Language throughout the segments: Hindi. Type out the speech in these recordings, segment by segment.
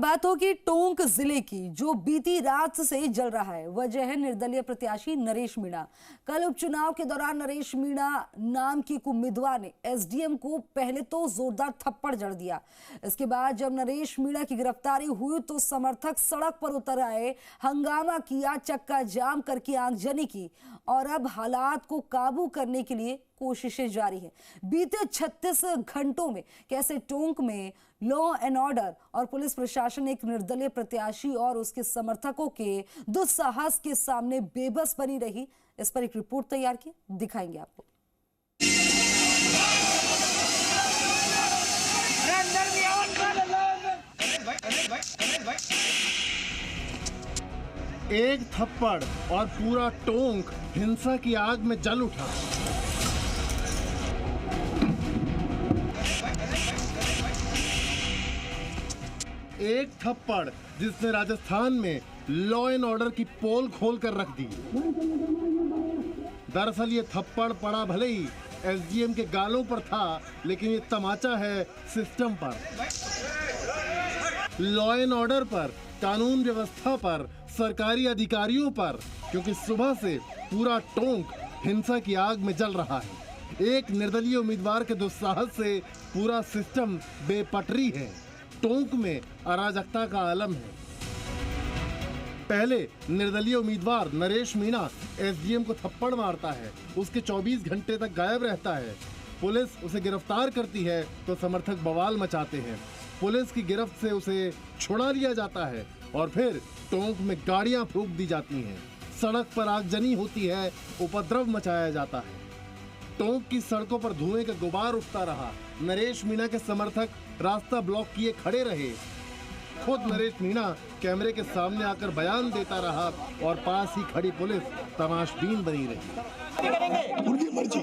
बात होगी टोंक जिले की, जो बीती रात से जल रहा है। वजह है निर्दलीय प्रत्याशी नरेश मीणा। कल उपचुनाव के दौरान नरेश मीणा नाम की एक उम्मीदवार ने एसडीएम को पहले तो जोरदार थप्पड़ जड़ दिया। इसके बाद जब नरेश मीणा की गिरफ्तारी हुई तो समर्थक सड़क पर उतर आए, हंगामा किया, चक्का जाम करके आगजनी की और अब हालात को काबू करने के लिए कोशिशें जारी है। बीते 36 घंटों में कैसे टोंक में लॉ एंड ऑर्डर और पुलिस प्रशासन एक निर्दलीय प्रत्याशी और उसके समर्थकों के दुस्साहस के सामने बेबस बनी रही, इस पर एक रिपोर्ट तैयार की, दिखाएंगे आपको। एक थप्पड़ और पूरा टोंक हिंसा की आग में जल उठा। एक थप्पड़ जिसने राजस्थान में लॉ एंड ऑर्डर की पोल खोल कर रख दी। दरअसल ये थप्पड़ पड़ा भले ही एसडीएम के गालों पर था, लेकिन ये तमाचा है सिस्टम पर, लॉ एंड ऑर्डर पर, कानून व्यवस्था पर, सरकारी अधिकारियों पर, क्योंकि सुबह से पूरा टोंक हिंसा की आग में जल रहा है। एक निर्दलीय उम्मीदवार के दुस्साहस से पूरा सिस्टम बेपटरी है। टोंक में अराजकता का आलम है। पहले निर्दलीय उम्मीदवार नरेश मीणा एसडीएम को थप्पड़ मारता है, उसके 24 घंटे तक गायब रहता है। पुलिस उसे गिरफ्तार करती है तो समर्थक बवाल मचाते हैं। पुलिस की गिरफ्त से उसे छुड़ा लिया जाता है और फिर टोंक में गाड़ियां फूंक दी जाती हैं, सड़क पर आगजनी होती है, उपद्रव मचाया जाता है। टोंक की सड़कों पर धुएं का गुबार उठता रहा। नरेश मीणा के समर्थक रास्ता ब्लॉक किए खड़े रहे। खुद नरेश मीणा कैमरे के सामने आकर बयान देता रहा और पास ही खड़ी पुलिस तमाशबीन बनी रही। उनकी मर्जी,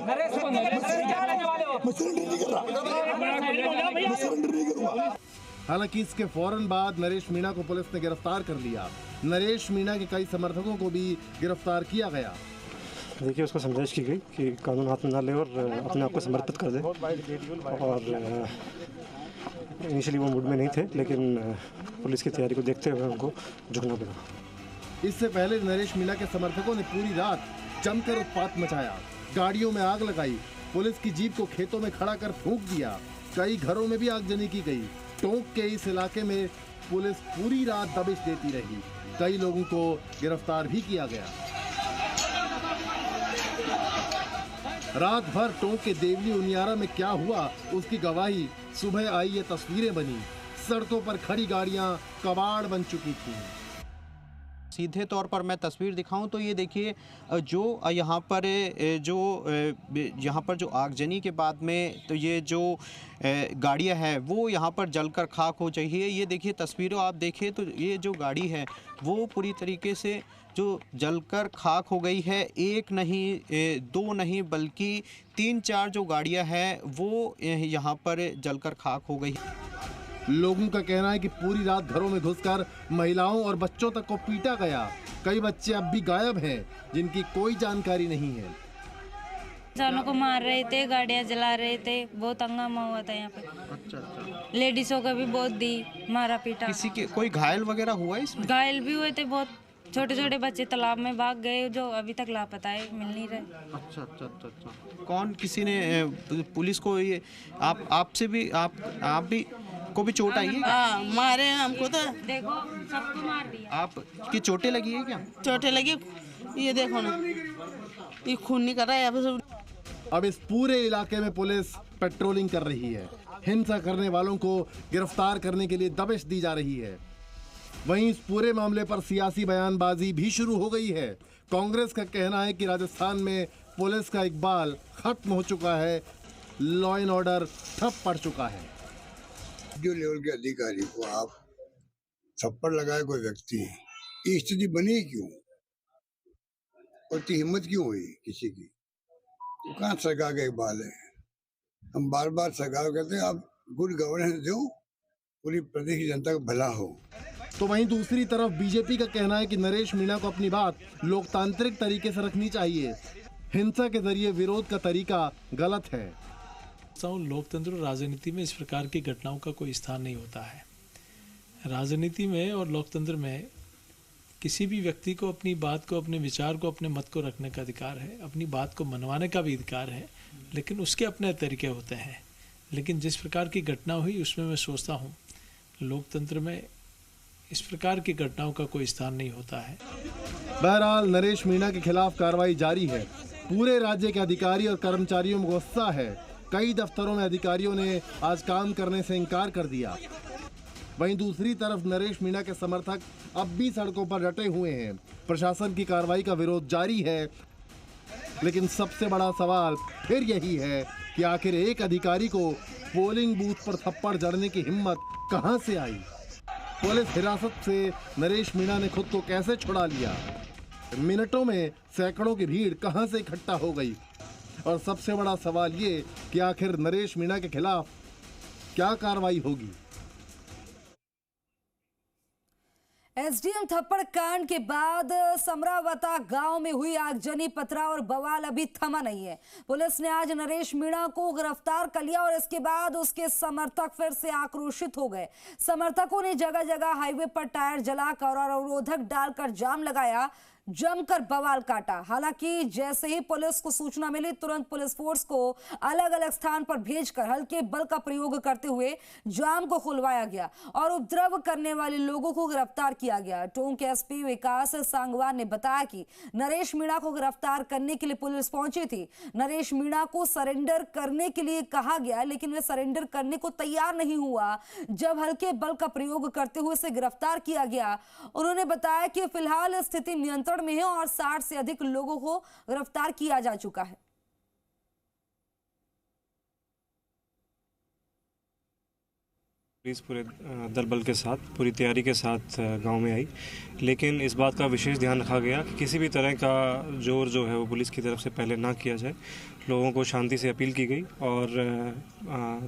हालांकि इसके फौरन बाद नरेश मीणा को पुलिस ने गिरफ्तार कर लिया। नरेश मीणा के कई समर्थकों को भी गिरफ्तार किया गया। देखिए, उसको समझाइश की गई कि कानून हाथ में ना ले और अपने आप को समर्पित कर दे। और इनिशियली वो मूड में नहीं थे, लेकिन पुलिस की तैयारी को देखते हुए उनको झुकना पड़ा। इससे पहले नरेश मीणा के समर्थकों ने पूरी रात जमकर उत्पात मचाया, गाड़ियों में आग लगाई, पुलिस की जीप को खेतों में खड़ा कर फूंक दिया। कई घरों में भी आगजनी की गई। टोंक के इस इलाके में पुलिस पूरी रात दबिश देती रही। कई लोगों को गिरफ्तार भी किया गया। रात भर टोंक के देवली उनियारा में क्या हुआ, उसकी गवाही सुबह आई ये तस्वीरें बनी। सड़कों पर खड़ी गाड़ियां कबाड़ बन चुकी थी। सीधे तौर पर मैं तस्वीर दिखाऊं तो ये देखिए, जो यहाँ पर जो आगजनी के बाद में तो ये जो गाड़ियाँ हैं वो यहाँ पर जलकर खाक हो चाहिए। ये देखिए तस्वीरों आप देखें तो ये जो गाड़ी है वो पूरी तरीके से जो जलकर खाक हो गई है। एक नहीं, दो नहीं, बल्कि 3-4 जो गाड़ियाँ हैं वो यहाँ पर जलकर खाक हो गई। लोगों का कहना है कि पूरी रात घरों में घुसकर महिलाओं और बच्चों तक को पीटा गया। कई बच्चे अब भी गायब हैं, जिनकी कोई जानकारी नहीं है। जानों को मार रहे थे, गाड़ियां जला रहे थे, बहुत हंगामा हुआ था यहाँ पे। अच्छा। लेडीजों का भी बहुत दी मारा पीटा। किसी के कोई घायल वगैरह हुआ इसमें? घायल भी हुए थे बहुत। छोटे छोटे बच्चे तालाब में भाग गए, जो अभी तक लापता है, मिल नहीं रहे। अच्छा। कौन, किसी ने पुलिस को ये आपसे भी आप भी को भी चोट आई है क्या? मारे हमको तो, देखो सबको मार दिया। आप की चोटें लगी है क्या? चोटें लगी, ये देखो ना, ये खून नहीं कर रहा है। अब इस पूरे इलाके में पुलिस पेट्रोलिंग कर रही है। हिंसा करने वालों को गिरफ्तार करने के लिए दबिश दी जा रही है। वहीं इस पूरे मामले पर सियासी बयानबाजी भी शुरू हो गई है। कांग्रेस का कहना है कि राजस्थान में पुलिस का इकबाल खत्म हो चुका है, लॉ एंड ऑर्डर ठप पड़ चुका है। जो लेवल के अधिकारी को आप थप्पड़ लगाए कोई व्यक्ति, ये स्थिति बनी क्यों और इतनी हिम्मत क्यों हुई किसी की? तो कहाँ सरकार का इकबाल है? हम बार बार सरकार कहते हैं आप गुड गवर्नेंस दो, पूरी प्रदेश की जनता का भला हो। तो वहीं दूसरी तरफ बीजेपी का कहना है कि नरेश मीणा को अपनी बात लोकतांत्रिक तरीके से रखनी चाहिए। हिंसा के जरिए विरोध का तरीका गलत है। लोकतंत्र और राजनीति में इस प्रकार की घटनाओं का कोई स्थान नहीं होता है। राजनीति में और लोकतंत्र में किसी भी व्यक्ति को अपनी बात को, अपने विचार को, अपने मत को रखने का अधिकार है, अपनी बात को मनवाने का भी अधिकार है, लेकिन उसके अपने तरीके होते हैं। लेकिन जिस प्रकार की घटना हुई उसमें मैं सोचता हूँ लोकतंत्र में इस प्रकार की घटनाओं का कोई स्थान नहीं होता है। बहरहाल नरेश मीणा के खिलाफ कार्रवाई जारी है। पूरे राज्य के अधिकारी और कर्मचारियों में गुस्सा है। कई दफ्तरों में अधिकारियों ने आज काम करने से इनकार कर दिया। वहीं दूसरी तरफ नरेश मीणा के समर्थक अब भी सड़कों पर डटे हुए हैं। प्रशासन की कार्रवाई का विरोध जारी है, लेकिन सबसे बड़ा सवाल फिर यही है कि आखिर एक अधिकारी को पोलिंग बूथ पर थप्पड़ जड़ने की हिम्मत कहां से आई। पुलिस हिरासत से नरेश मीणा ने खुद को कैसे छुड़ा लिया। मिनटों में सैकड़ों की भीड़ कहां से इकट्ठा हो गई। और सबसे बड़ा सवाल ये कि आखिर नरेश मीणा के खिलाफ क्या कार्रवाई होगी। एसडीएम थप्पड़ कांड के बाद समरावता गांव में हुई आगजनी, पथराव और बवाल अभी थमा नहीं है। पुलिस ने आज नरेश मीणा को गिरफ्तार कर लिया और इसके बाद उसके समर्थक फिर से आक्रोशित हो गए। समर्थकों ने जगह जगह हाईवे पर टायर जलाकर और अवरोधक डालकर जाम लगाया, जमकर बवाल काटा। हालांकि जैसे ही पुलिस को सूचना मिली तुरंत पुलिस फोर्स को अलग अलग स्थान पर भेजकर हल्के बल का प्रयोग करते हुए जाम को खुलवाया गया और उपद्रव करने वाले लोगों को गिरफ्तार किया गया। टोंक एसपी विकास सांगवान ने बताया कि नरेश मीणा को गिरफ्तार करने के लिए पुलिस पहुंची थी। नरेश मीणा को सरेंडर करने के लिए कहा गया, लेकिन वह सरेंडर करने को तैयार नहीं हुआ। जब हल्के बल का प्रयोग करते हुए उसे गिरफ्तार किया गया, उन्होंने बताया कि फिलहाल स्थिति नियंत्रण में है और 60 से अधिक लोगों को गिरफ्तार किया जा चुका है। पुलिस पूरे दल बल के साथ, पूरी तैयारी के साथ गांव में आई, लेकिन इस बात का विशेष ध्यान रखा गया कि किसी भी तरह का जोर जो है वो पुलिस की तरफ से पहले ना किया जाए। लोगों को शांति से अपील की गई और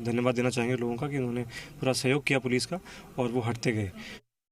धन्यवाद देना चाहेंगे लोगों का कि उन्होंने पूरा सहयोग किया पुलिस का और वो हटते गए।